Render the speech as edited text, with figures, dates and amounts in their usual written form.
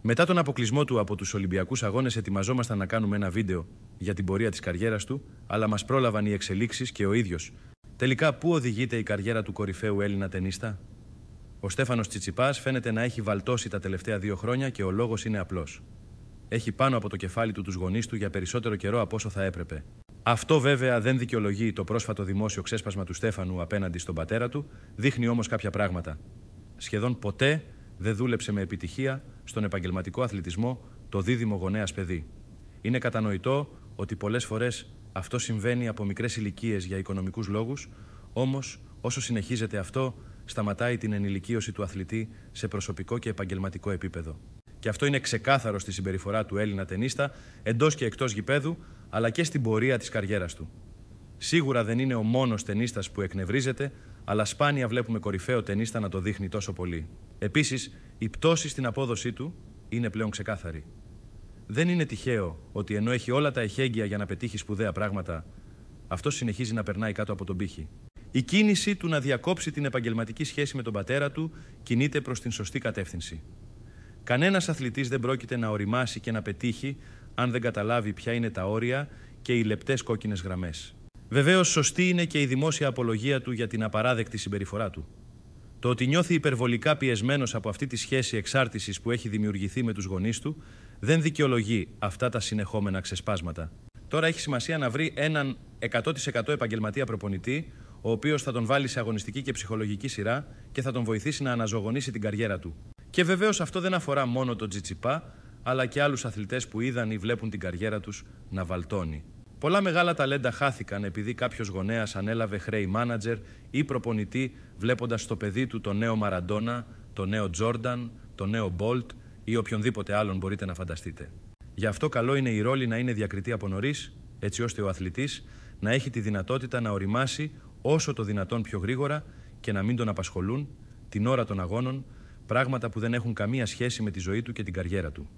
Μετά τον αποκλεισμό του από τους Ολυμπιακούς Αγώνες, ετοιμαζόμασταν να κάνουμε ένα βίντεο για την πορεία της καριέρας του, αλλά μας πρόλαβαν οι εξελίξεις και ο ίδιος. Τελικά, πού οδηγείται η καριέρα του κορυφαίου Έλληνα τενίστα? Ο Στέφανος Τσιτσιπάς φαίνεται να έχει βαλτώσει τα τελευταία 2 χρόνια και ο λόγος είναι απλός. Έχει πάνω από το κεφάλι του τους γονείς του για περισσότερο καιρό από όσο θα έπρεπε. Αυτό βέβαια δεν δικαιολογεί το πρόσφατο δημόσιο ξέσπασμα του Στέφανου απέναντι στον πατέρα του, δείχνει όμως κάποια πράγματα. Σχεδόν ποτέ δεν δούλεψε με επιτυχία στον επαγγελματικό αθλητισμό το δίδυμο γονέας παιδί. Είναι κατανοητό ότι πολλές φορές αυτό συμβαίνει από μικρές ηλικίες για οικονομικούς λόγους, όμως όσο συνεχίζεται αυτό, σταματάει την ενηλικίωση του αθλητή σε προσωπικό και επαγγελματικό επίπεδο. Και αυτό είναι ξεκάθαρο στη συμπεριφορά του Έλληνα τενίστα, εντός και εκτός γηπέδου, αλλά και στην πορεία της καριέρας του. Σίγουρα δεν είναι ο μόνος τενίστας που εκνευρίζεται, αλλά σπάνια βλέπουμε κορυφαίο τενίστα να το δείχνει τόσο πολύ. Επίσης, η πτώση στην απόδοσή του είναι πλέον ξεκάθαρη. Δεν είναι τυχαίο ότι ενώ έχει όλα τα εχέγγυα για να πετύχει σπουδαία πράγματα, αυτός συνεχίζει να περνάει κάτω από τον πύχη. Η κίνηση του να διακόψει την επαγγελματική σχέση με τον πατέρα του κινείται προς την σωστή κατεύθυνση. Κανένας αθλητής δεν πρόκειται να οριμάσει και να πετύχει αν δεν καταλάβει ποια είναι τα όρια και οι λεπτές κόκκινες γραμμές. Βεβαίως, σωστή είναι και η δημόσια απολογία του για την απαράδεκτη συμπεριφορά του. Το ότι νιώθει υπερβολικά πιεσμένος από αυτή τη σχέση εξάρτησης που έχει δημιουργηθεί με τους γονείς του δεν δικαιολογεί αυτά τα συνεχόμενα ξεσπάσματα. Τώρα έχει σημασία να βρει έναν 100% επαγγελματία προπονητή, ο οποίος θα τον βάλει σε αγωνιστική και ψυχολογική σειρά και θα τον βοηθήσει να αναζωογονήσει την καριέρα του. Και βεβαίως αυτό δεν αφορά μόνο τον Τσιτσιπά, αλλά και άλλους αθλητές που είδαν ή βλέπουν την καριέρα τους να βαλτώνει. Πολλά μεγάλα ταλέντα χάθηκαν επειδή κάποιος γονέας ανέλαβε χρέη μάνατζερ ή προπονητή βλέποντας στο παιδί του τον νέο Μαραντόνα, τον νέο Τζόρνταν, τον νέο Μπόλτ ή οποιονδήποτε άλλον μπορείτε να φανταστείτε. Γι' αυτό καλό είναι η ρόλη να είναι διακριτή από νωρίς, έτσι ώστε ο αθλητής να έχει τη δυνατότητα να οριμάσει όσο το δυνατόν πιο γρήγορα και να μην τον απασχολούν την ώρα των αγώνων πράγματα που δεν έχουν καμία σχέση με τη ζωή του και την καριέρα του.